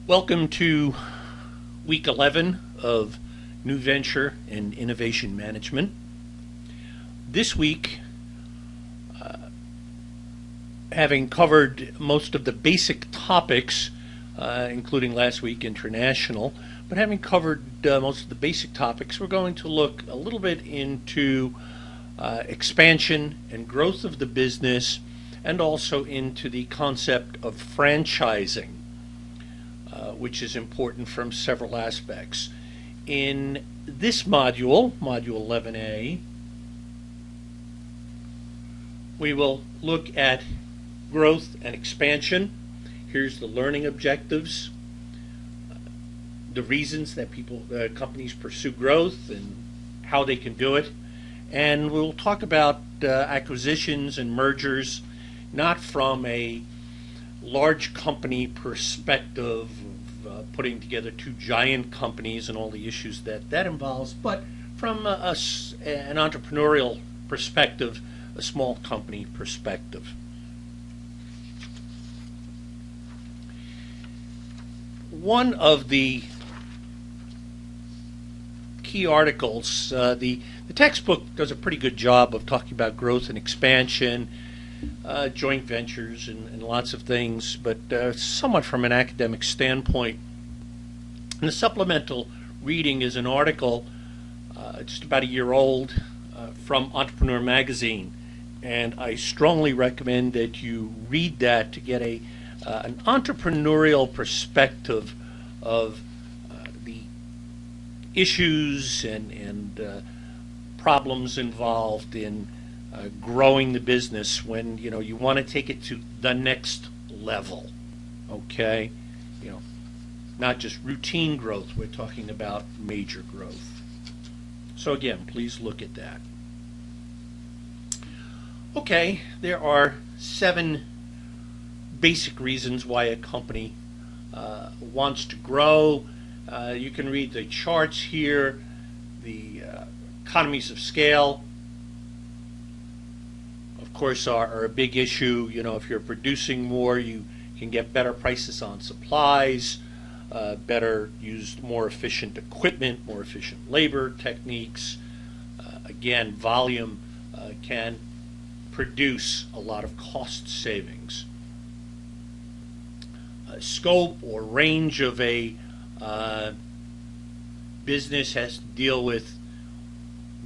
Welcome to week 11 of New Venture and Innovation Management. This week, having covered most of the basic topics, including last week international, but having covered most of the basic topics, we're going to look a little bit into expansion and growth of the business, and also into the concept of franchising, which is important from several aspects. In this module, Module 11A, we will look at growth and expansion. Here's the learning objectives, the reasons that companies pursue growth and how they can do it. And we'll talk about acquisitions and mergers, not from a large company perspective of putting together two giant companies and all the issues that involves, but from an entrepreneurial perspective, a small company perspective. One of the key articles, the textbook does a pretty good job of talking about growth and expansion, joint ventures and lots of things, but somewhat from an academic standpoint. And the supplemental reading is an article just about a year old from Entrepreneur Magazine, and I strongly recommend that you read that to get an entrepreneurial perspective of the issues and problems involved in growing the business when you want to take it to the next level. Okay, not just routine growth. We're talking about major growth. So again, please look at that. Okay, there are 7 basic reasons why a company wants to grow. You can read the charts here. The economies of scale, of course, are a big issue. If you're producing more, you can get better prices on supplies, more efficient equipment, more efficient labor techniques. Again, volume can produce a lot of cost savings. Scope or range of a business has to deal with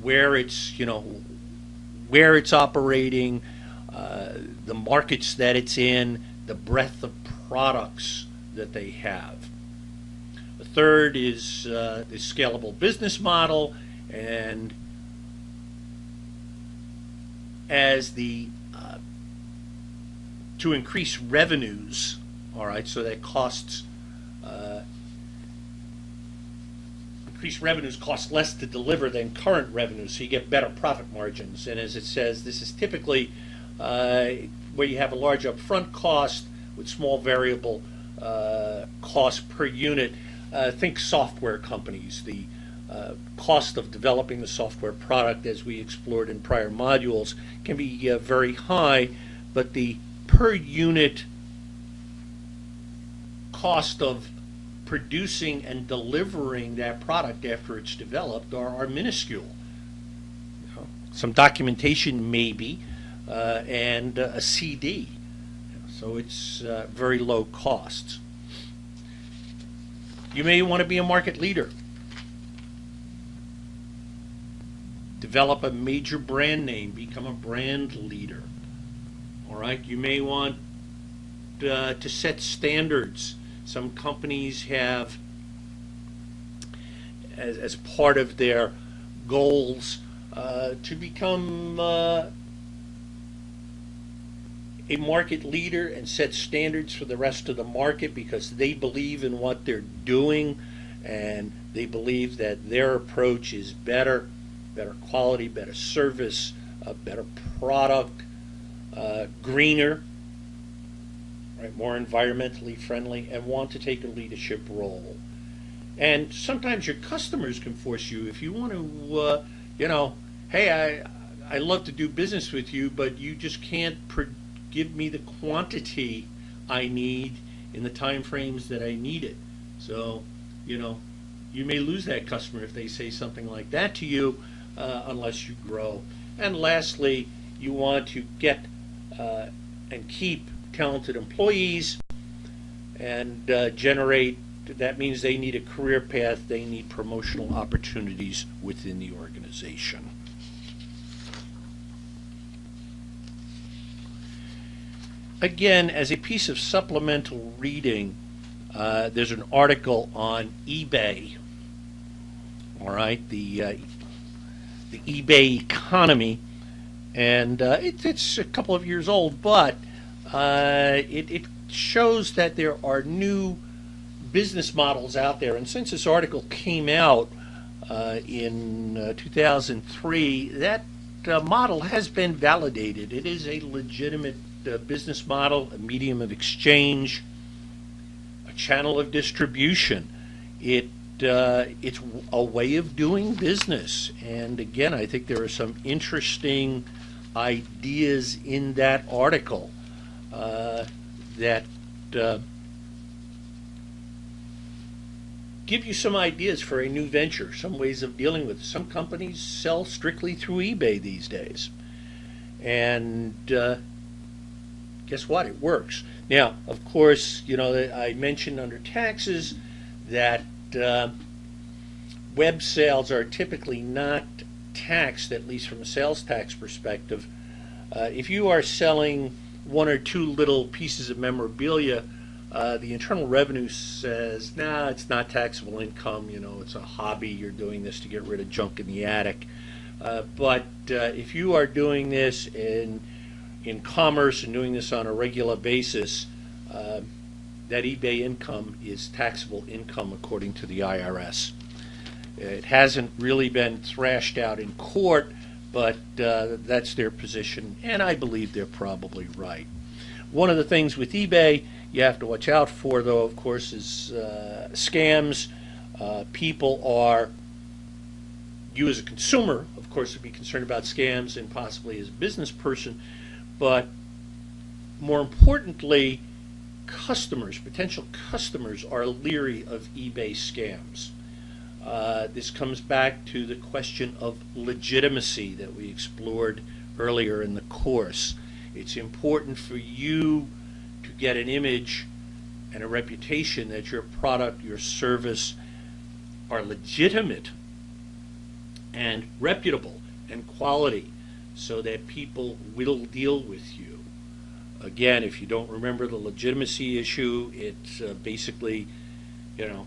where it's operating, the markets that it's in, the breadth of products that they have. The third is the scalable business model, and to increase revenues. All right, so that increased revenues cost less to deliver than current revenues, so you get better profit margins. And as it says, this is typically where you have a large upfront cost with small variable cost per unit. Think software companies. The cost of developing the software product, as we explored in prior modules, can be very high, but the per unit cost of producing and delivering that product after it's developed are minuscule. Some documentation maybe, and a CD. So it's very low cost. You may want to be a market leader. Develop a major brand name, become a brand leader. All right, you may want to set standards. Some companies have, as part of their goals, to become a market leader and set standards for the rest of the market, because they believe in what they're doing and they believe that their approach is better quality, better service, a better product, greener, right, more environmentally friendly, and want to take a leadership role. And sometimes your customers can force you, if you want to, hey, I love to do business with you, but you just can't give me the quantity I need in the time frames that I need it. So, you know, you may lose that customer if they say something like that to you, unless you grow. And lastly, you want to get and keep talented employees and generate. That means they need a career path, they need promotional opportunities within the organization. Again, as a piece of supplemental reading, there's an article on eBay. All right, the eBay economy, and it's a couple of years old, but it shows that there are new business models out there. And since this article came out in 2003, that model has been validated. It is a legitimate business model, a medium of exchange, a channel of distribution. It's a way of doing business. And again, I think there are some interesting ideas in that article that give you some ideas for a new venture, some ways of dealing with it. Some companies sell strictly through eBay these days. And guess what? It works. Now, of course, you know, I mentioned under taxes that web sales are typically not taxed, at least from a sales tax perspective. If you are selling one or two little pieces of memorabilia, the Internal Revenue says, nah, it's not taxable income. You know, it's a hobby. You're doing this to get rid of junk in the attic. But if you are doing this in commerce and doing this on a regular basis, that eBay income is taxable income according to the IRS. It hasn't really been thrashed out in court, but that's their position, and I believe they're probably right. One of the things with eBay you have to watch out for, though, of course, is scams. You as a consumer, of course, would be concerned about scams, and possibly as a business person, but more importantly, potential customers are leery of eBay scams. This comes back to the question of legitimacy that we explored earlier in the course. It's important for you to get an image and a reputation that your product, your service are legitimate and reputable and quality, so that people will deal with you. Again, if you don't remember the legitimacy issue, it's basically, you know,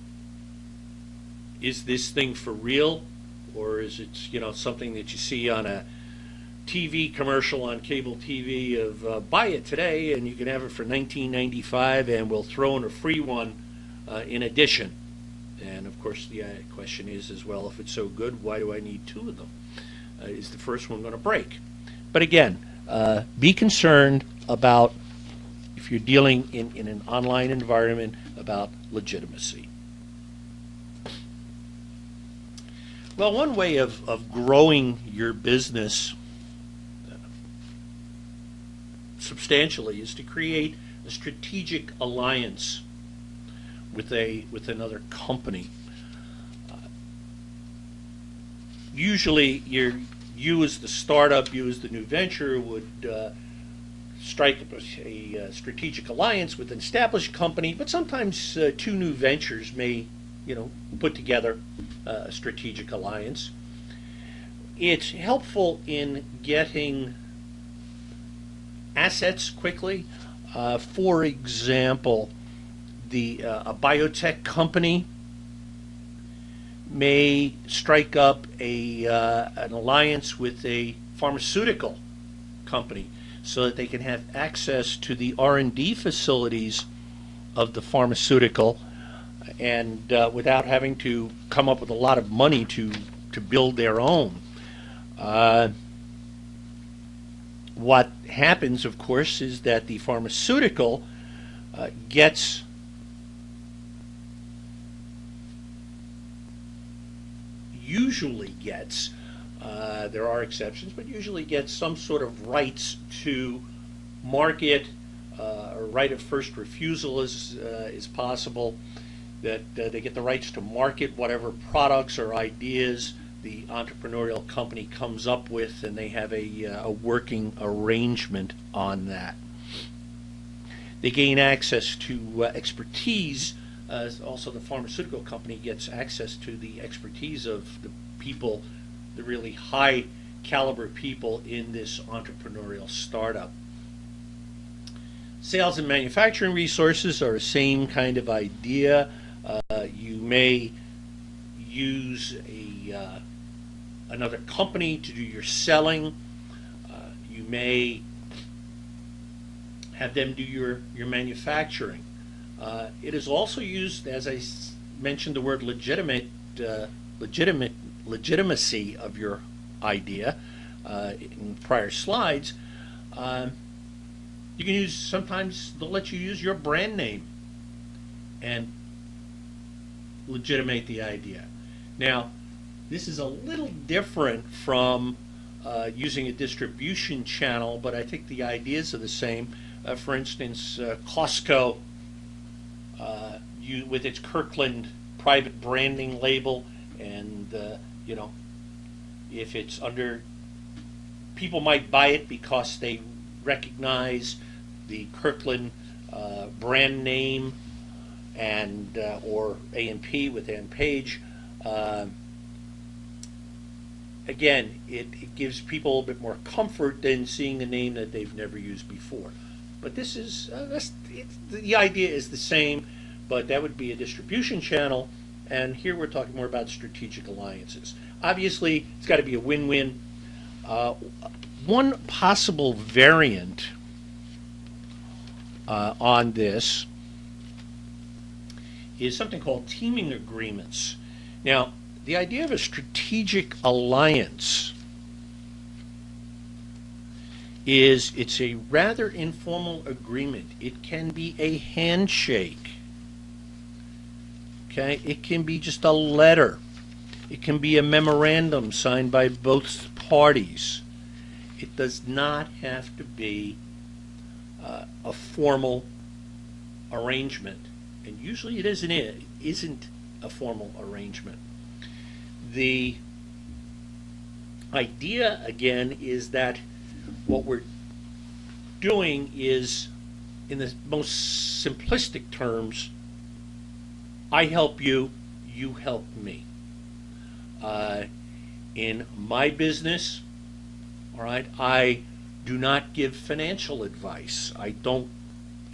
is this thing for real, or is it, you know, something that you see on a TV commercial on cable TV of buy it today and you can have it for $19.95 and we'll throw in a free one in addition. And of course the question is as well, if it's so good, why do I need two of them? Is the first one going to break? But again, be concerned about, if you're dealing in an online environment, about legitimacy. Well, one way of growing your business substantially is to create a strategic alliance with another company. Usually, you as the startup, you as the new venture would strike a strategic alliance with an established company, but sometimes two new ventures may, put together a strategic alliance. It's helpful in getting assets quickly. For example, a biotech company may strike up an alliance with a pharmaceutical company so that they can have access to the R&D facilities of the pharmaceutical, and without having to come up with a lot of money to build their own. What happens, of course, is that the pharmaceutical usually gets, there are exceptions, but usually gets some sort of rights to market, or right of first refusal is possible. that they get the rights to market whatever products or ideas the entrepreneurial company comes up with, and they have a working arrangement on that. They gain access to expertise. Also, the pharmaceutical company gets access to the expertise of the people, the really high caliber people in this entrepreneurial startup. Sales and manufacturing resources are the same kind of idea. You may use another company to do your selling. You may have them do your manufacturing. It is also used, as I mentioned, the word legitimacy of your idea in prior slides. You can use, sometimes they'll let you use your brand name and legitimate the idea. Now, this is a little different from using a distribution channel, but I think the ideas are the same. For instance, Costco, with its Kirkland private branding label, and if it's under, people might buy it because they recognize the Kirkland brand name, and or A&P with Ann Page. Again, it gives people a little bit more comfort than seeing a name that they've never used before. But this is the idea is the same, but that would be a distribution channel, and here we're talking more about strategic alliances. Obviously, it's got to be a win-win. One possible variant on this is something called teaming agreements. Now, the idea of a strategic alliance is it's a rather informal agreement. It can be a handshake. Okay, it can be just a letter. It can be a memorandum signed by both parties. It does not have to be a formal arrangement, and usually it isn't a formal arrangement. The idea, again, is that what we're doing is, in the most simplistic terms, I help you, you help me. In my business, all right, I do not give financial advice. I don't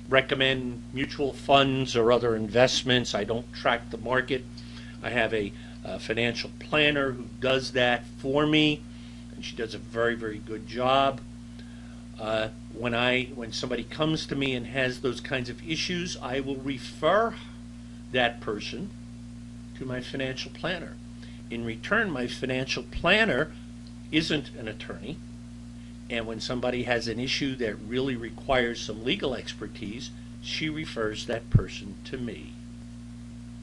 recommend mutual funds or other investments. I don't track the market. I have a financial planner who does that for me, and she does a very, very good job. When somebody comes to me and has those kinds of issues, I will refer that person to my financial planner. In return, my financial planner isn't an attorney, and when somebody has an issue that really requires some legal expertise, she refers that person to me.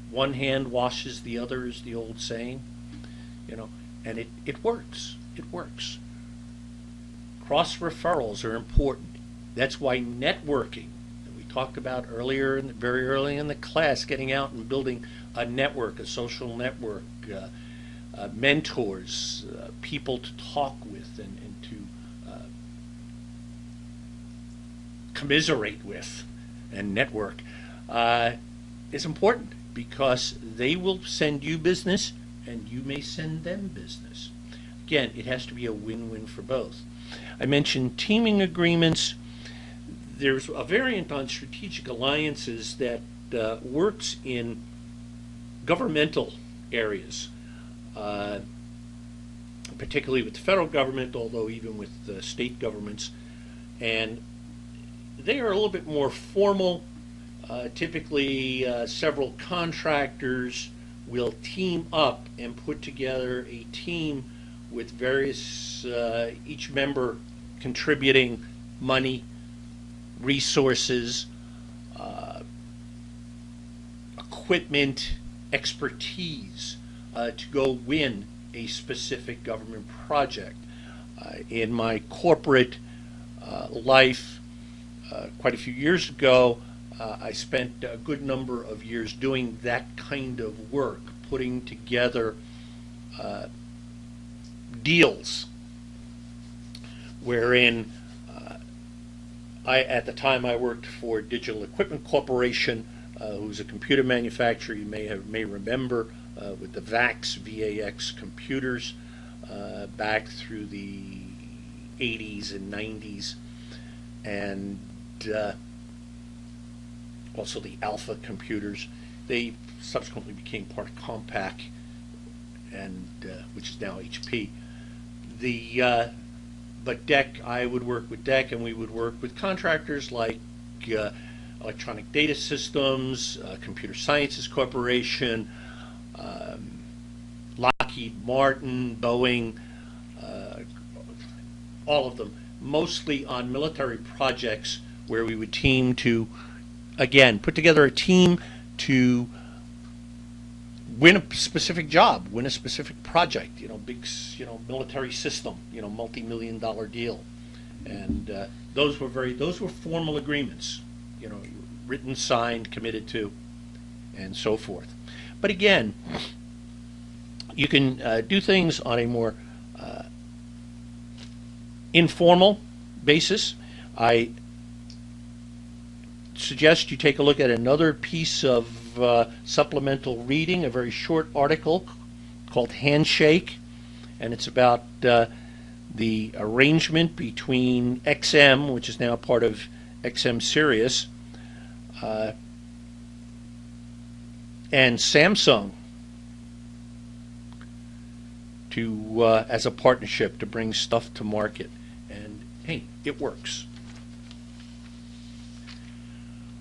One hand washes the other, is the old saying, and it works. It works. Cross referrals are important. That's why networking, that we talked about earlier, very early in the class, getting out and building a network, a social network, mentors, people to talk with and to commiserate with and network is important, because they will send you business and you may send them business. Again, it has to be a win-win for both. I mentioned teaming agreements. There's a variant on strategic alliances that works in governmental areas, particularly with the federal government, although even with state governments. And they are a little bit more formal. Typically, several contractors will team up and put together a team with various, each member contributing money, resources, equipment, expertise to go win a specific government project. In my corporate life, quite a few years ago, I spent a good number of years doing that kind of work, putting together deals wherein at the time I worked for Digital Equipment Corporation, who's a computer manufacturer. You may remember with the VAX computers back through the 80s and 90s, and also the Alpha computers. They subsequently became part of Compaq, and which is now HP. But DEC, I would work with DEC, and we would work with contractors like Electronic Data Systems, Computer Sciences Corporation, Lockheed Martin, Boeing, all of them, mostly on military projects where we would team to, again, put together a team to win a specific job, win a specific project, big, military system, multi-million-dollar deal, and those were formal agreements, written, signed, committed to, and so forth. But again, you can do things on a more informal basis. I suggest you take a look at another piece of supplemental reading, a very short article called Handshake, and it's about the arrangement between XM, which is now part of XM Sirius, and Samsung to as a partnership to bring stuff to market. And hey, it works.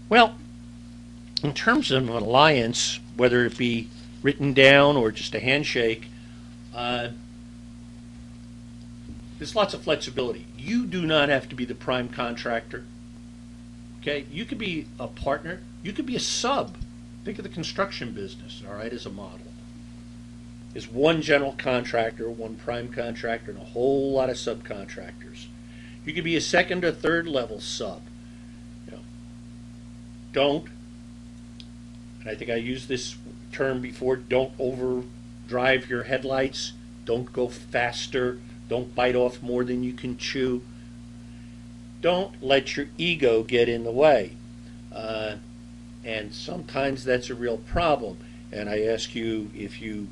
Well, in terms of an alliance, whether it be written down or just a handshake, there's lots of flexibility. You do not have to be the prime contractor. Okay, you could be a partner. You could be a sub. Think of the construction business, all right, as a model. There's one general contractor, one prime contractor, and a whole lot of subcontractors. You could be a second or third level sub. Don't, and I think I used this term before, don't overdrive your headlights. Don't go faster. Don't bite off more than you can chew. Don't let your ego get in the way. And sometimes that's a real problem. And I ask you, if you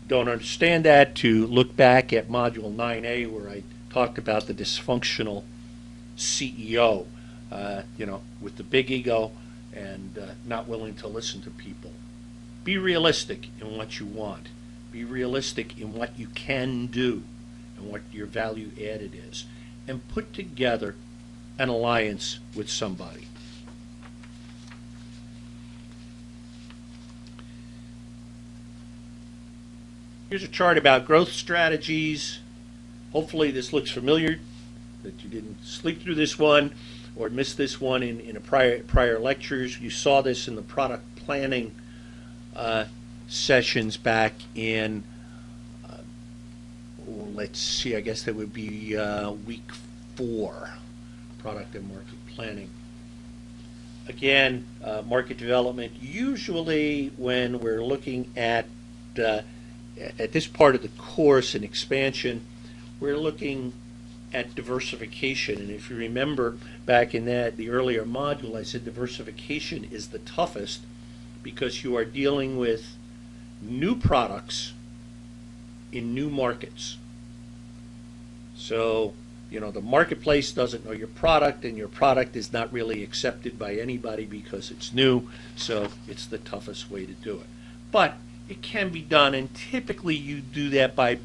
don't understand that, to look back at Module 9A, where I talked about the dysfunctional CEO, with the big ego and not willing to listen to people. Be realistic in what you want. Be realistic in what you can do and what your value added is. And put together an alliance with somebody. Here's a chart about growth strategies. Hopefully this looks familiar, that you didn't sleep through this one or miss this one in a prior lectures. You saw this in the product planning sessions back in, let's see, I guess that would be week 4, product and market planning. Again, market development, usually when we're looking at this part of the course and expansion, we're looking at diversification. And if you remember back in the earlier module, I said diversification is the toughest because you are dealing with new products in new markets. So, the marketplace doesn't know your product, and your product is not really accepted by anybody because it's new, so it's the toughest way to do it. But it can be done, and typically you do that by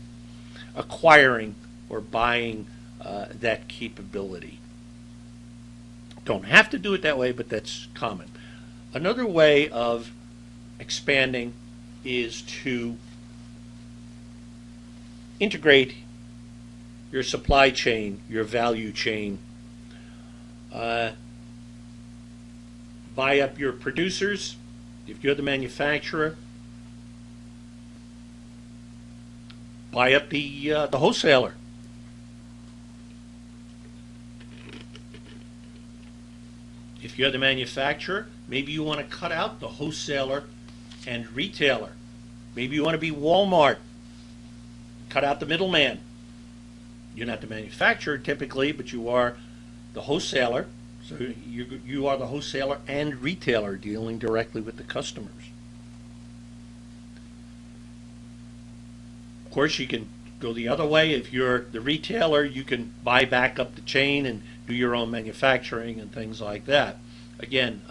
acquiring or buying that capability. Don't have to do it that way, but that's common. Another way of expanding is to integrate your supply chain, your value chain. Buy up your producers if you're the manufacturer. Buy up the wholesaler. If you're the manufacturer, maybe you want to cut out the wholesaler and retailer. Maybe you want to be Walmart. Cut out the middleman. You're not the manufacturer typically, but you are the wholesaler. So you are the wholesaler and retailer dealing directly with the customers. Of course, you can go the other way. If you're the retailer, you can buy back up the chain and do your own manufacturing and things like that. Again,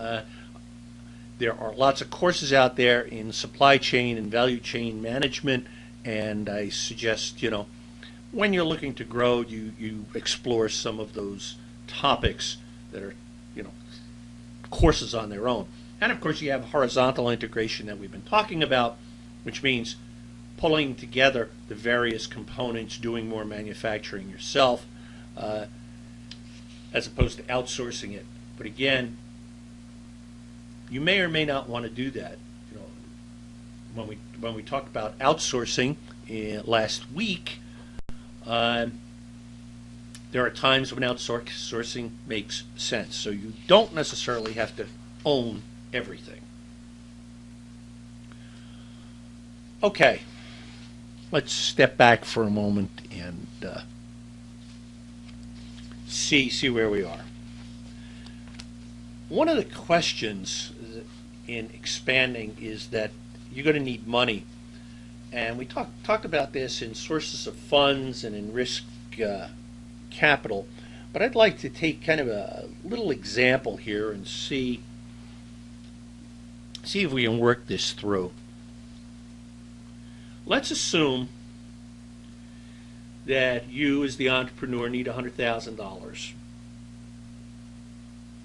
there are lots of courses out there in supply chain and value chain management, and I suggest, when you're looking to grow, you explore some of those topics that are, courses on their own. And of course, you have horizontal integration that we've been talking about, which means pulling together the various components, doing more manufacturing yourself, as opposed to outsourcing it. But again, you may or may not want to do that. When we talked about outsourcing last week, there are times when outsourcing makes sense. So you don't necessarily have to own everything. Okay, let's step back for a moment and see where we are. One of the questions in expanding is that you're going to need money. And we talked about this in sources of funds and in risk capital. But I'd like to take kind of a little example here and see if we can work this through. Let's assume that you, as the entrepreneur, need $100,000.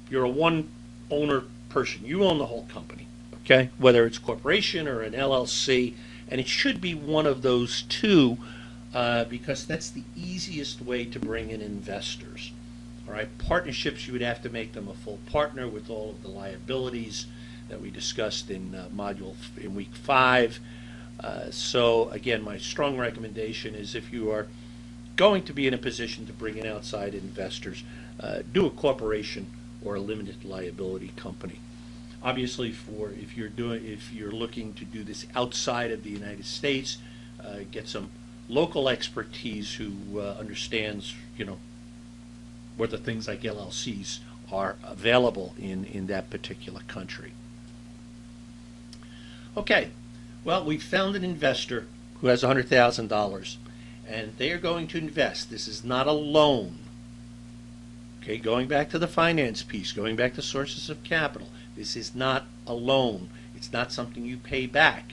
You're a one-owner person. You own the whole company, okay? Whether it's a corporation or an LLC, and it should be one of those two because that's the easiest way to bring in investors. All right, partnerships, you would have to make them a full partner with all of the liabilities that we discussed in week 5. So again, my strong recommendation is if you are going to be in a position to bring in outside investors, do a corporation or a limited liability company. Obviously, if you're looking to do this outside of the United States, get some local expertise who understands, whether things like LLCs are available in that particular country. Okay, well, we found an investor who has $100,000, and they are going to invest. This is not a loan. Okay, going back to the finance piece, going back to sources of capital, this is not a loan. It's not something you pay back.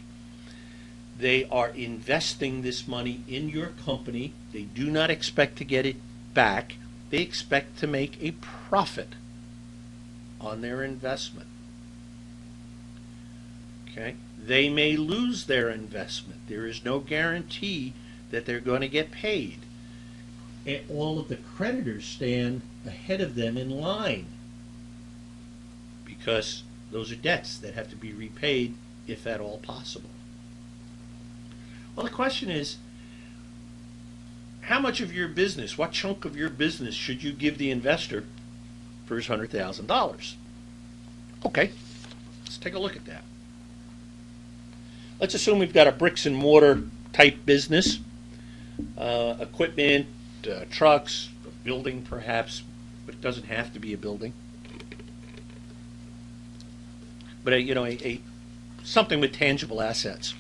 They are investing this money in your company. They do not expect to get it back. They expect to make a profit on their investment. Okay? They may lose their investment. There is no guarantee that they're going to get paid. And all of the creditors stand ahead of them in line because those are debts that have to be repaid if at all possible. Well, the question is, how much of your business, what chunk of your business should you give the investor for his $100,000? Okay, let's take a look at that. Let's assume we've got a bricks and mortar type business, equipment, trucks, a building perhaps, but it doesn't have to be a building. But something with tangible assets.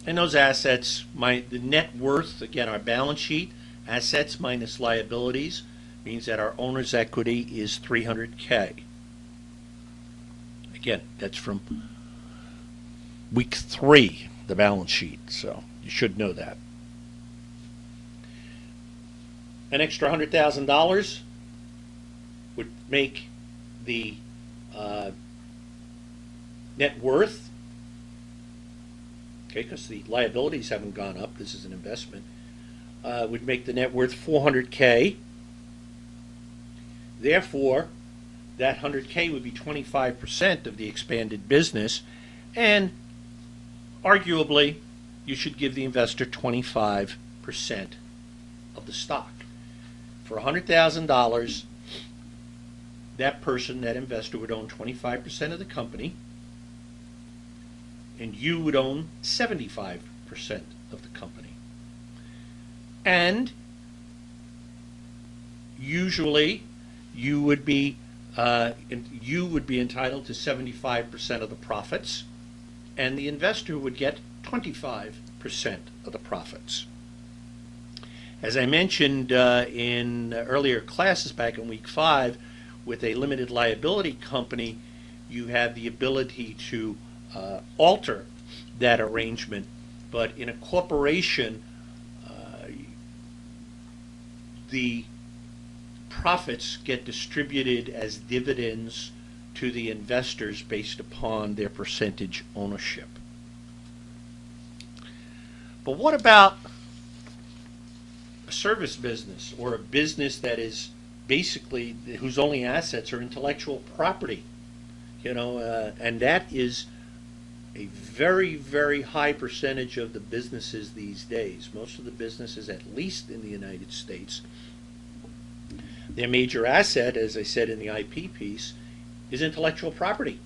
And those assets, the net worth, again, our balance sheet, assets minus liabilities, means that our owner's equity is $300K. Again, that's from week 3, the balance sheet, so you should know that. An extra $100,000 would make the net worth, okay, because the liabilities haven't gone up, this is an investment, would make the net worth $400K. Therefore, that $100K would be 25% of the expanded business, and arguably, you should give the investor 25% of the stock. For $100,000, that person, that investor, would own 25% of the company, and you would own 75% of the company. And usually you would be entitled to 75% of the profits, and the investor would get 25% of the profits. As I mentioned in earlier classes back in week 5, with a limited liability company, you have the ability to alter that arrangement, but in a corporation, the profits get distributed as dividends to the investors based upon their percentage ownership. But what about a service business, or a business that is basically whose only assets are intellectual property? And that is a very, very high percentage of the businesses these days. Most of the businesses, at least in the United States, their major asset, as I said in the IP piece, is intellectual property,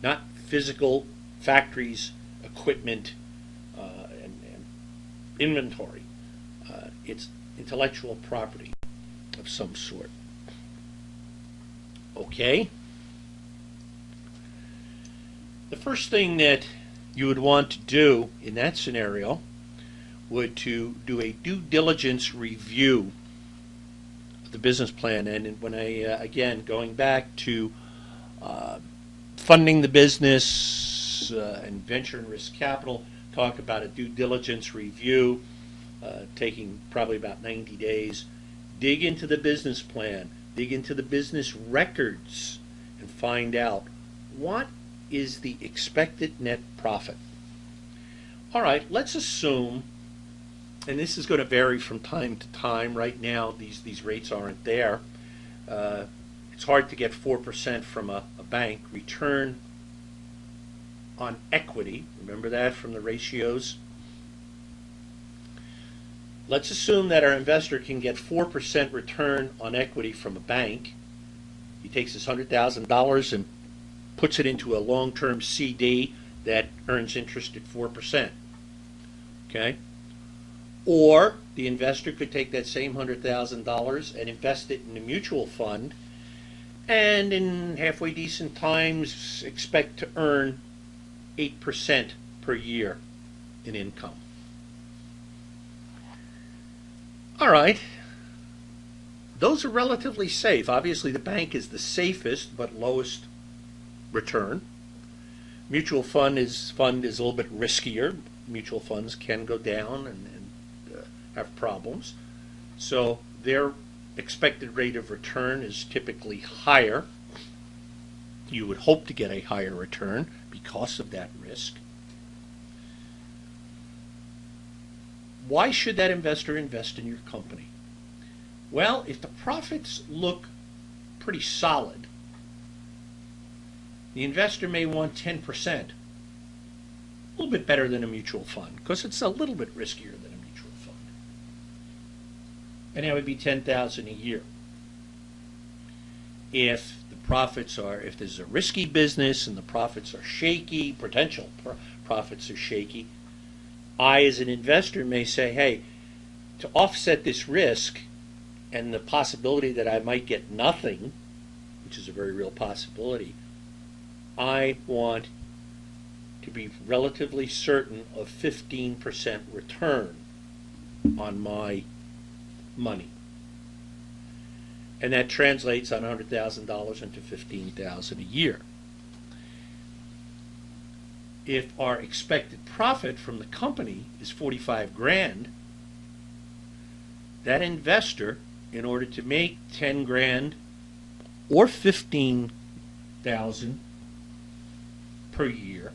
not physical factories, equipment, and inventory. It's intellectual property of some sort. Okay? The first thing that you would want to do in that scenario would to do a due diligence review of the business plan. And when again, going back to funding the business and venture and risk capital, talk about a due diligence review taking probably about 90 days. Dig into the business plan, dig into the business records, and find out what is the expected net profit. All right, let's assume, and this is going to vary from time to time. Right now, these rates aren't there. It's hard to get 4% from a bank. Return on equity, remember that from the ratios? Let's assume that our investor can get 4% return on equity from a bank. He takes his $100,000 and puts it into a long-term CD that earns interest at 4%. Okay? Or the investor could take that same $100,000 and invest it in a mutual fund, and in halfway decent times expect to earn 8% per year in income. All right, those are relatively safe. Obviously, the bank is the safest but lowest return. Mutual fund is a little bit riskier. Mutual funds can go down and have problems. So their expected rate of return is typically higher. You would hope to get a higher return because of that risk. Why should that investor invest in your company? Well, if the profits look pretty solid, the investor may want 10%, a little bit better than a mutual fund, because it's a little bit riskier than a mutual fund. And that would be $10,000 a year. If the profits are, if there's a risky business and the profits are shaky, potential profits are shaky, I, as an investor, may say, hey, to offset this risk and the possibility that I might get nothing, which is a very real possibility, I want to be relatively certain of 15% return on my money. And that translates on $100,000 into $15,000 a year. If our expected profit from the company is $45,000, that investor, in order to make $10,000 or $15,000 per year,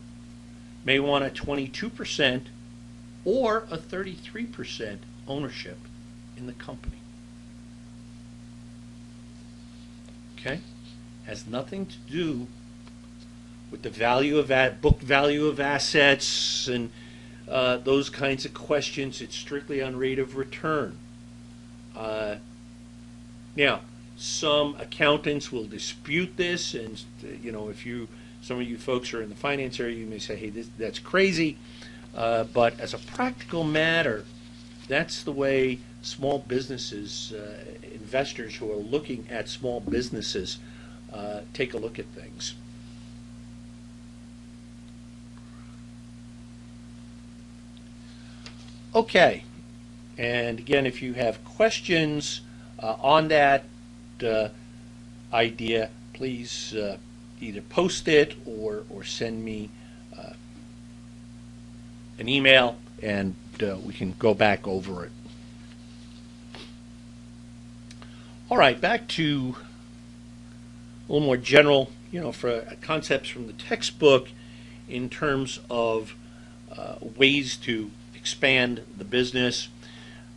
may want a 22% or a 33% ownership in the company. Okay? Has nothing to do with the value of book value of assets and those kinds of questions. It's strictly on rate of return. Now, Some accountants will dispute this, and if some of you folks are in the finance area, you may say, "Hey, that's crazy." But as a practical matter, that's the way small businesses, investors who are looking at small businesses, take a look at things. Okay, and again, if you have questions on that idea, please either post it or send me an email, and we can go back over it. All right, back to a little more general, for concepts from the textbook in terms of ways to expand the business.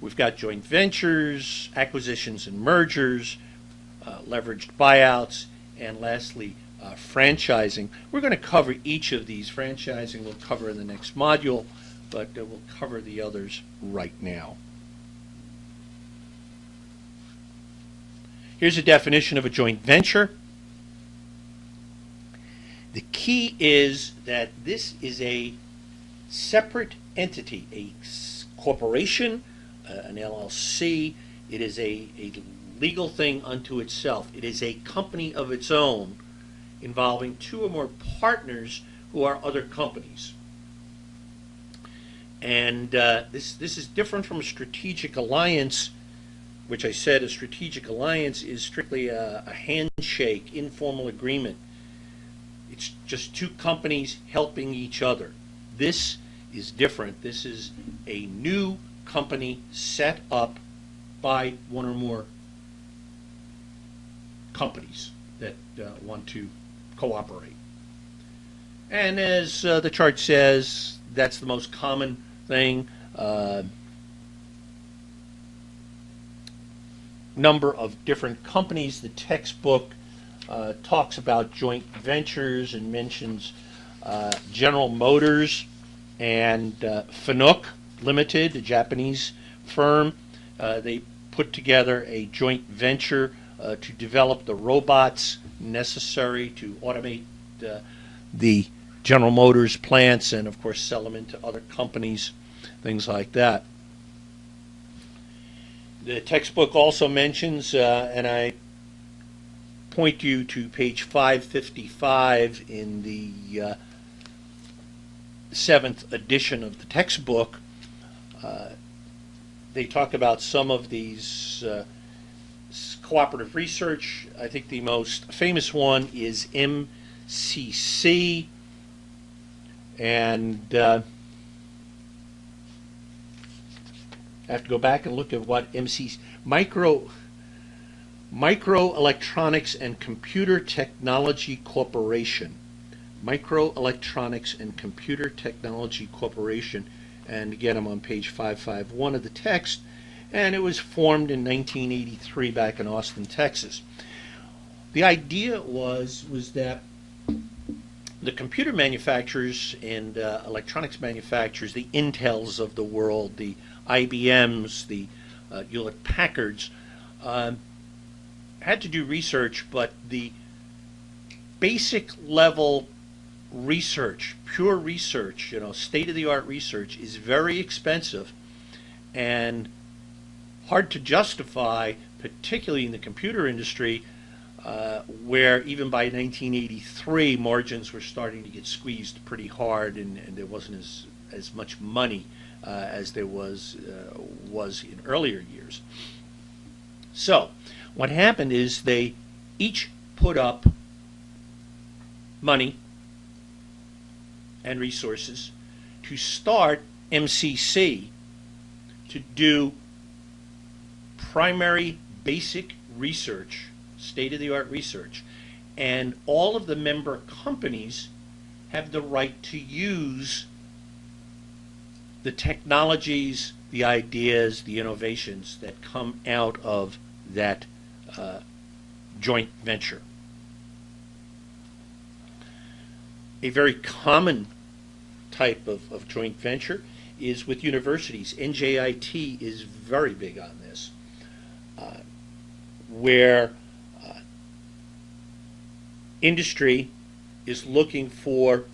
We've got joint ventures, acquisitions and mergers, leveraged buyouts, and lastly, franchising. We're going to cover each of these. Franchising we'll cover in the next module, but we'll cover the others right now. Here's a definition of a joint venture. The key is that this is a separate entity, a corporation, an LLC. It is a legal thing unto itself. It is a company of its own involving two or more partners who are other companies. And this is different from a strategic alliance, which I said a strategic alliance is strictly a handshake, informal agreement. It's just two companies helping each other. This is different. This is a new company set up by one or more companies that want to cooperate. And as the chart says, that's the most common thing. Number of different companies. The textbook talks about joint ventures and mentions General Motors and Fanuc Limited, a Japanese firm. They put together a joint venture to develop the robots necessary to automate the General Motors plants and, of course, sell them into other companies, things like that. The textbook also mentions, and I point you to page 555 in the 7th edition of the textbook. They talk about some of these cooperative research. I think the most famous one is MCC, and I have to go back and look at what MCC, Microelectronics and Computer Technology Corporation. Microelectronics and Computer Technology Corporation. And again, I'm on page 551 of the text, and it was formed in 1983 back in Austin, Texas. The idea was that the computer manufacturers and electronics manufacturers, the Intels of the world, the IBMs, the Hewlett-Packards, had to do research, but the basic level research, pure research, state-of-the-art research is very expensive and hard to justify, particularly in the computer industry, where even by 1983 margins were starting to get squeezed pretty hard, and there wasn't as much money as there was in earlier years. So what happened is they each put up money and resources to start MCC to do primary basic research, state-of-the-art research, and all of the member companies have the right to use the technologies, the ideas, the innovations that come out of that joint venture. A very common type of joint venture is with universities. NJIT is very big on this, where Industry is looking for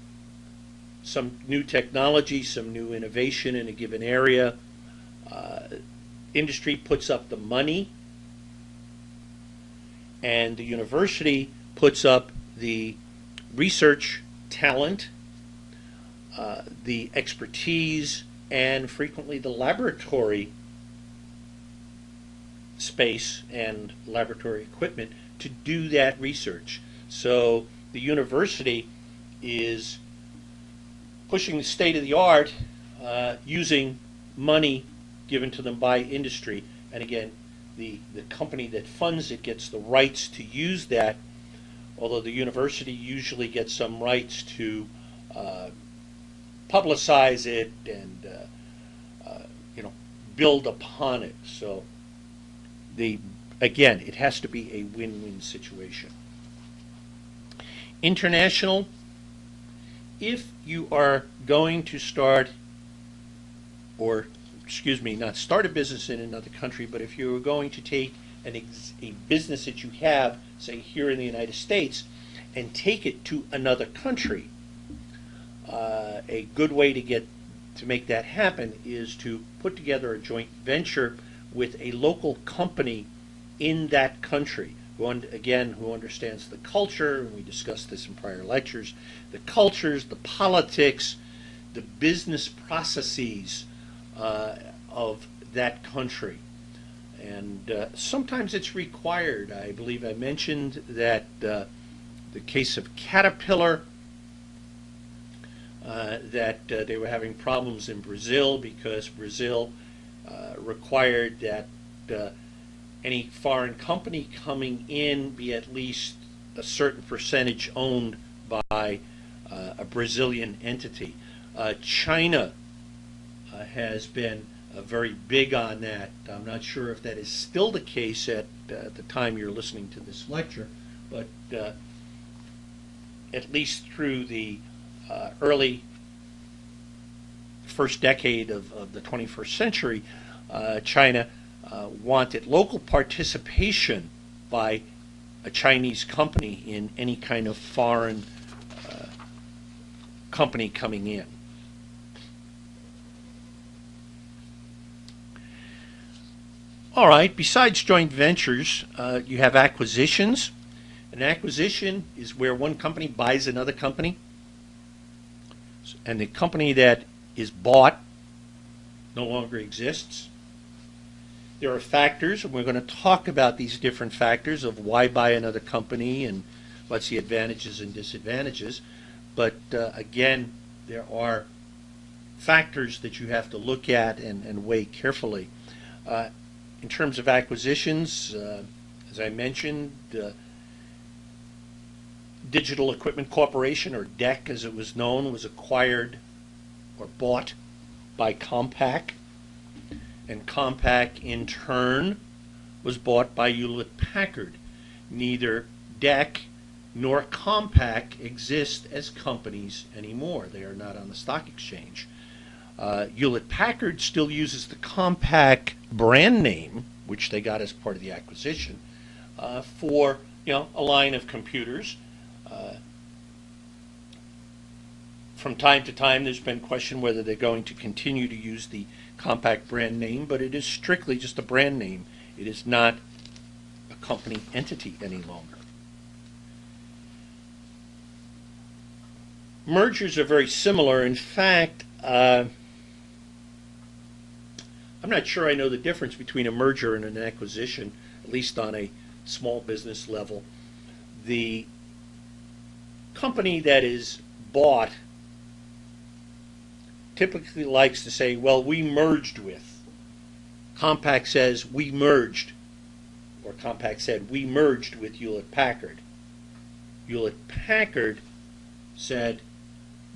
some new technology, some new innovation in a given area. Industry puts up the money, and the university puts up the research talent, the expertise, and frequently the laboratory space and laboratory equipment to do that research. So the university is pushing the state of the art using money given to them by industry. And again, the company that funds it gets the rights to use that, although the university usually gets some rights to publicize it and build upon it. So again, it has to be a win-win situation. International, if you are going to start, or not start a business in another country, but if you are going to take a business that you have, say here in the United States, and take it to another country, a good way to make that happen is to put together a joint venture with a local company in that country, who understands the culture, and we discussed this in prior lectures, the cultures, the politics, the business processes of that country. And sometimes it's required. I believe I mentioned that the case of Caterpillar, that they were having problems in Brazil because Brazil required that any foreign company coming in be at least a certain percentage owned by a Brazilian entity. China has been very big on that. I'm not sure if that is still the case at the time you're listening to this lecture, but at least through the early first decade of the 21st century, China wanted local participation by a Chinese company in any kind of foreign company coming in. All right, besides joint ventures, you have acquisitions. An acquisition is where one company buys another company, and the company that is bought no longer exists. There are factors, and we're going to talk about these different factors of why buy another company and what's the advantages and disadvantages. But again, there are factors that you have to look at and weigh carefully. In terms of acquisitions, as I mentioned, Digital Equipment Corporation, or DEC as it was known, was acquired or bought by Compaq, and Compaq in turn was bought by Hewlett-Packard. Neither DEC nor Compaq exist as companies anymore. They are not on the stock exchange. Hewlett-Packard still uses the Compaq brand name, which they got as part of the acquisition, for a line of computers. From time to time, there's been question whether they're going to continue to use the Compaq brand name, but it is strictly just a brand name. It is not a company entity any longer. Mergers are very similar. In fact, I'm not sure I know the difference between a merger and an acquisition, at least on a small business level. The company that is bought typically likes to say, well, we merged with. Compaq says, we merged, or Compaq said, we merged with Hewlett-Packard. Hewlett-Packard said,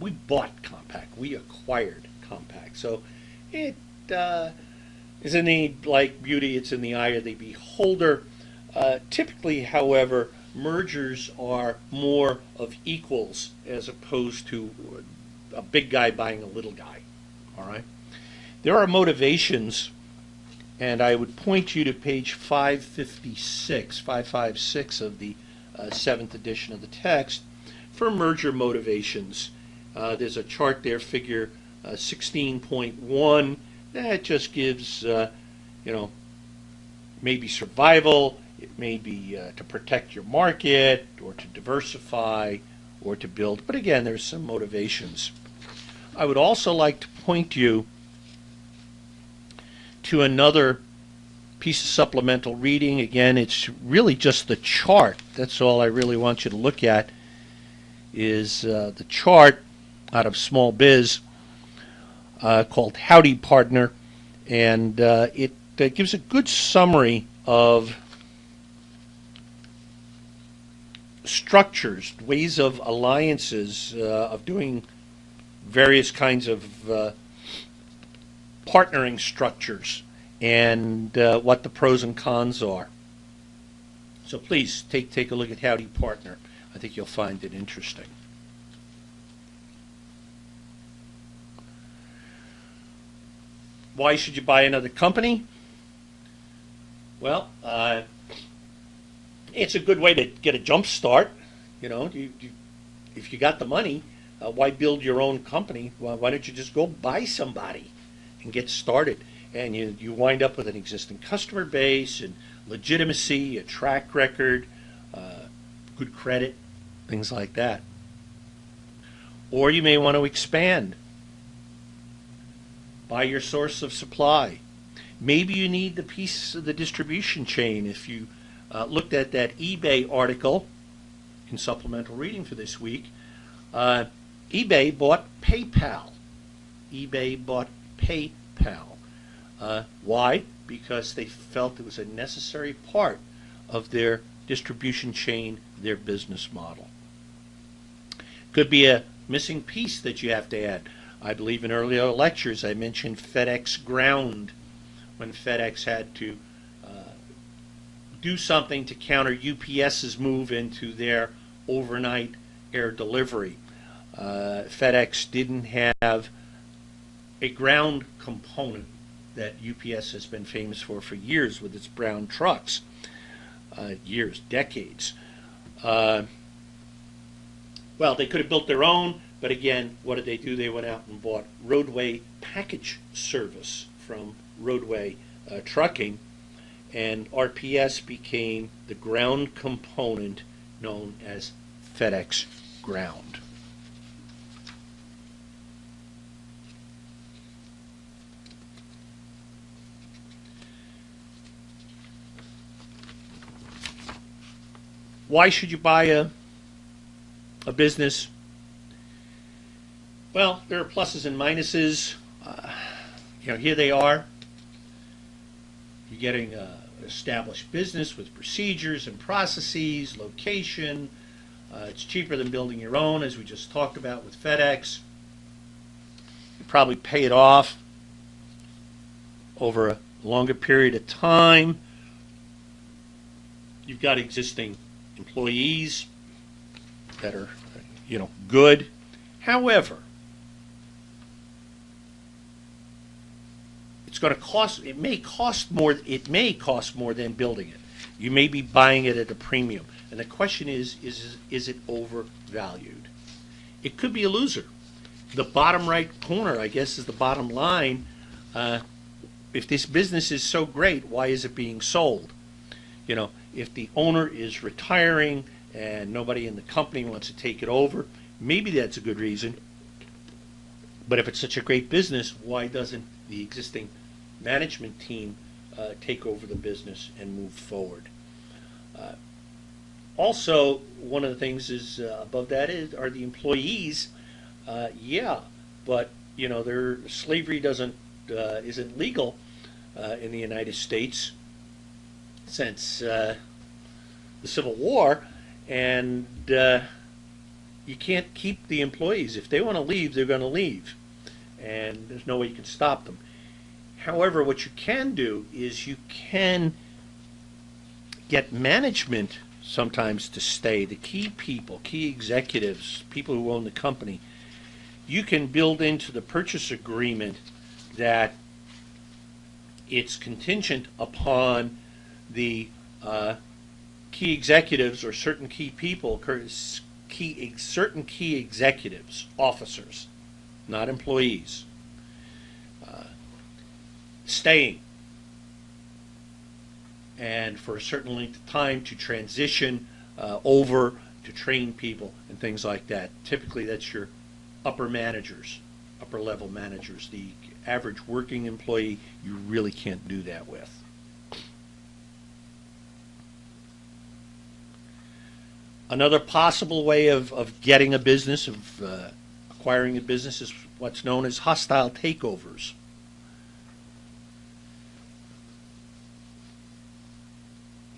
we bought Compaq, we acquired Compaq. So it is in the, like beauty, it's in the eye of the beholder. Typically, however, mergers are more of equals as opposed to a big guy buying a little guy. All right. There are motivations, and I would point you to page 556 of the 7th edition of the text, for merger motivations. There's a chart there, figure 16.1, that just gives, maybe survival, it may be to protect your market, or to diversify, or to build. But again, there's some motivations. I would also like to point you to another piece of supplemental reading. Again, it's really just the chart. That's all I really want you to look at, is the chart out of Small Biz called Howdy Partner, and it gives a good summary of structures, ways of alliances, of doing various kinds of partnering structures, and what the pros and cons are. So please take a look at Howdy Partner. I think you'll find it interesting. Why should you buy another company? Well, it's a good way to get a jump start. If you got the money, why build your own company? Why don't you just go buy somebody and get started? And you wind up with an existing customer base and legitimacy, a track record, good credit, things like that. Or you may want to expand. Buy your source of supply. Maybe you need the piece of the distribution chain. If you looked at that eBay article in supplemental reading for this week, eBay bought PayPal. eBay bought PayPal. Why? Because they felt it was a necessary part of their distribution chain, their business model. Could be a missing piece that you have to add. I believe in earlier lectures I mentioned FedEx Ground, when FedEx had to do something to counter UPS's move into their overnight air delivery. FedEx didn't have a ground component that UPS has been famous for years with its brown trucks. Years, decades. Well, they could have built their own, but again, what did they do? They went out and bought roadway package service from Roadway Trucking, and RPS became the ground component known as FedEx Ground. Why should you buy a business? Well, there are pluses and minuses. Here they are. You're getting an established business with procedures and processes, location. It's cheaper than building your own, as we just talked about with FedEx. You probably pay it off over a longer period of time. You've got existing employees that are, good. However, it's going to cost. It may cost more than building it. You may be buying it at a premium, and the question is it overvalued? It could be a loser. The bottom right corner, I guess, is the bottom line. If this business is so great, why is it being sold? If the owner is retiring and nobody in the company wants to take it over, maybe that's a good reason. But if it's such a great business, why doesn't the existing management team take over the business and move forward? Also, one of the things is above that are the employees. But their slavery isn't legal in the United States since the Civil War, and you can't keep the employees. If they want to leave, they're going to leave, and there's no way you can stop them. However, what you can do is you can get management sometimes to stay, the key people, key executives, people who own the company. You can build into the purchase agreement that it's contingent upon the key executives or certain key people, certain key executives, officers, not employees, staying, and for a certain length of time to transition over to train people and things like that. Typically that's your upper managers, upper level managers. The average working employee, you really can't do that with. Another possible way of getting a business, of acquiring a business, is what's known as hostile takeovers.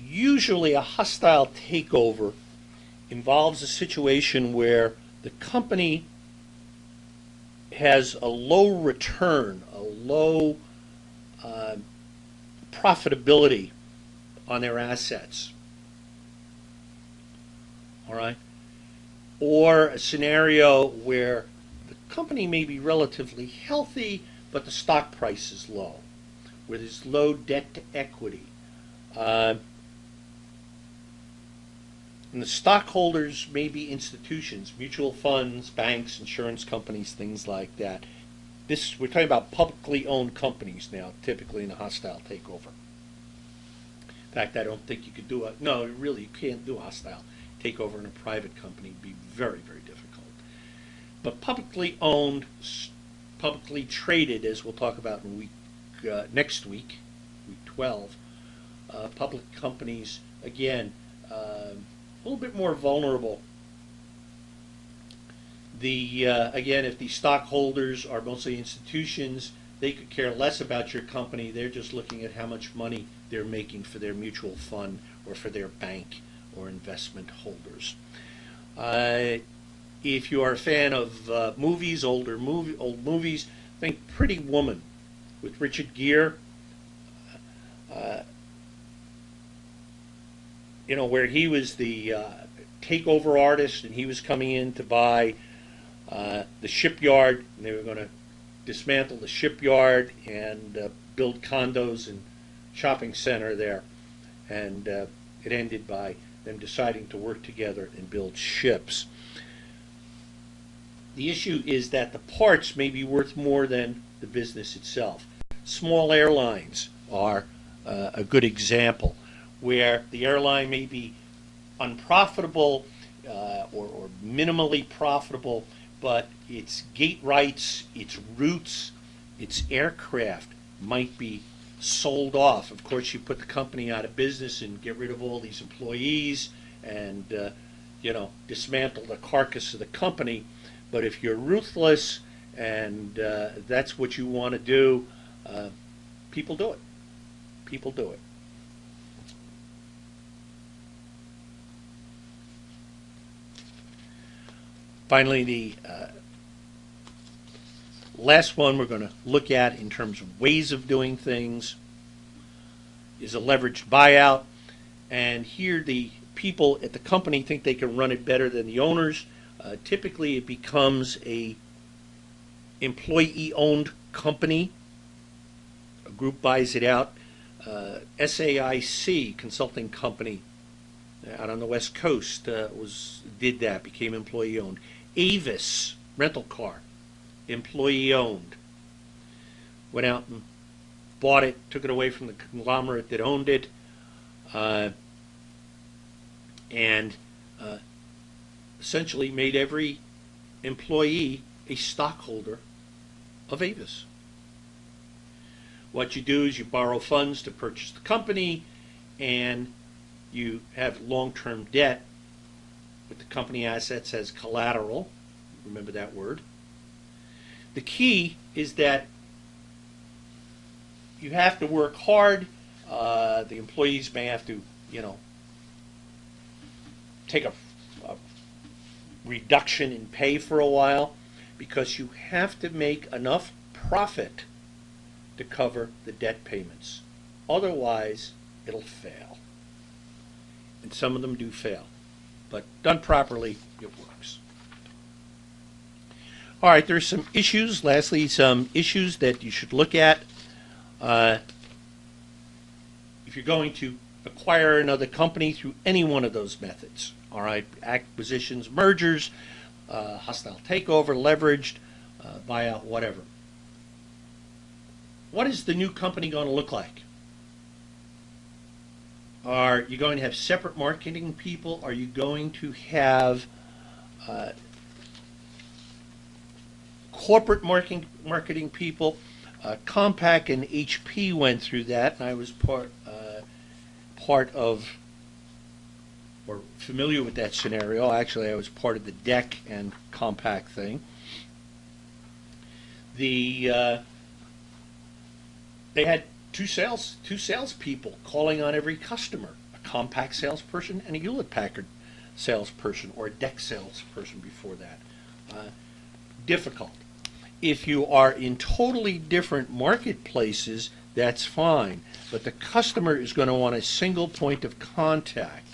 Usually a hostile takeover involves a situation where the company has a low return, a low profitability on their assets. All right? Or a scenario where the company may be relatively healthy, but the stock price is low, where there's low debt to equity. And the stockholders may be institutions, mutual funds, banks, insurance companies, things like that. We're talking about publicly owned companies now, typically in a hostile takeover. In fact, I don't think you could do it. No, really, you can't do a hostile takeover in a private company. It'd be very, very difficult. But publicly owned, publicly traded, as we'll talk about in next week, week 12, public companies, again, a little bit more vulnerable. Again, if the stockholders are mostly institutions, they could care less about your company. They're just looking at how much money they're making for their mutual fund or for their bank or investment holders. If you are a fan of movies, old movies, think Pretty Woman with Richard Gere. Where he was the takeover artist, and he was coming in to buy the shipyard, and they were going to dismantle the shipyard and build condos and shopping center there. And it ended by them deciding to work together and build ships. The issue is that the parts may be worth more than the business itself. Small airlines are a good example, where the airline may be unprofitable or minimally profitable, but its gate rights, its routes, its aircraft might be sold off. Of course, you put the company out of business and get rid of all these employees and dismantle the carcass of the company. But if you're ruthless and that's what you want to do, people do it. People do it. Finally, the last one we're going to look at in terms of ways of doing things is a leveraged buyout. And here the people at the company think they can run it better than the owners. Typically it becomes a employee-owned company. A group buys it out. SAIC, consulting company out on the West Coast, did that, became employee-owned. Avis, rental car, employee-owned. Went out and bought it, took it away from the conglomerate that owned it, and essentially made every employee a stockholder of Avis. What you do is you borrow funds to purchase the company, and you have long-term debt with the company assets as collateral. Remember that word. The key is that you have to work hard. The employees may have to, take a reduction in pay for a while, because you have to make enough profit to cover the debt payments. Otherwise, it'll fail. And some of them do fail. But done properly, it works. All right, there's some issues. Lastly, some issues that you should look at. If you're going to acquire another company through any one of those methods. All right, acquisitions, mergers, hostile takeover, leveraged, buyout, whatever. What is the new company going to look like? Are you going to have separate marketing people? Are you going to have corporate marketing people? Compaq and HP went through that, and I was part of, or familiar with that scenario. Actually, I was part of the DEC and Compaq thing. They had two salespeople calling on every customer, a Compaq salesperson and a Hewlett-Packard salesperson, or a DEC salesperson before that. Difficult. If you are in totally different marketplaces, that's fine, but the customer is going to want a single point of contact.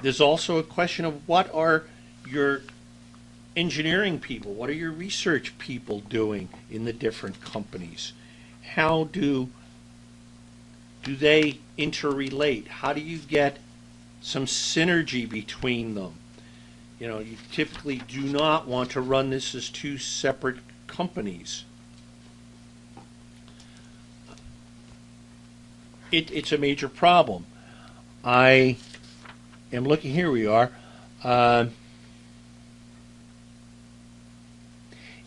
There's also a question of what are your engineering people, what are your research people doing in the different companies? How do they interrelate? How do you get some synergy between them? You know, you typically do not want to run this as two separate companies. It's a major problem. I am looking, here we are.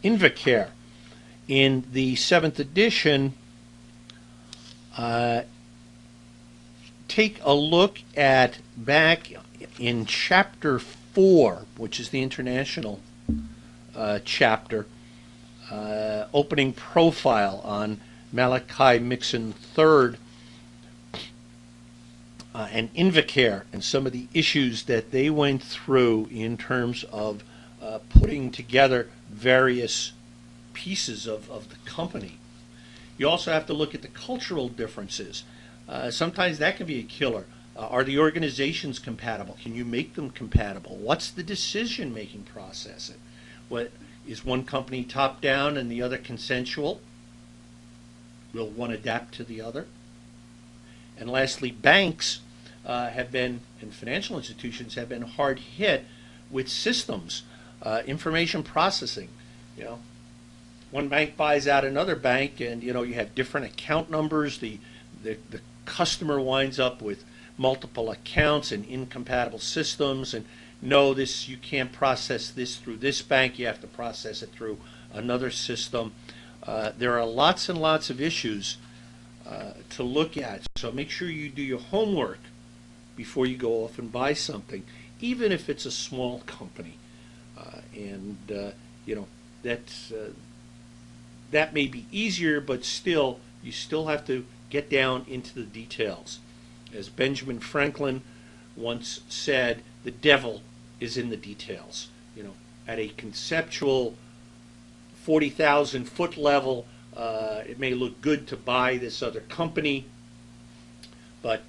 Invacare. In the 7th edition, take a look at back in chapter 4, which is the international chapter, opening profile on Malachi Mixon III and Invacare and some of the issues that they went through in terms of putting together various pieces of the company. You also have to look at the cultural differences. Sometimes that can be a killer. Are the organizations compatible? Can you make them compatible? What's the decision-making process? What is one company top-down and the other consensual? Will one adapt to the other? And lastly, banks have been, and financial institutions have been hard hit with systems, information processing. You know, one bank buys out another bank, and you have different account numbers. The customer winds up with multiple accounts and incompatible systems, and no, you can't process this through this bank. You have to process it through another system. There are lots and lots of issues to look at. So make sure you do your homework before you go off and buy something, even if it's a small company. That may be easier, but still, you still have to get down into the details. As Benjamin Franklin once said, the devil is in the details. At a conceptual 40,000 foot level, it may look good to buy this other company, but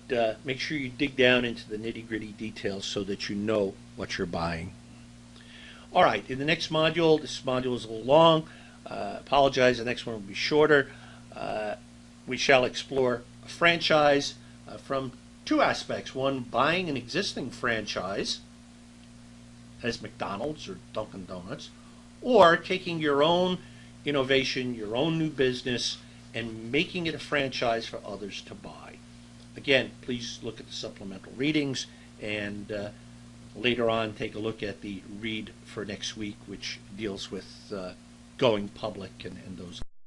make sure you dig down into the nitty-gritty details so that you know what you're buying. All right, in the next module, this module is a little long. Apologize, the next one will be shorter. We shall explore a franchise from two aspects. One, buying an existing franchise, as McDonald's or Dunkin' Donuts, or taking your own innovation, your own new business, and making it a franchise for others to buy. Again, please look at the supplemental readings, and later on take a look at the read for next week, which deals with going public and those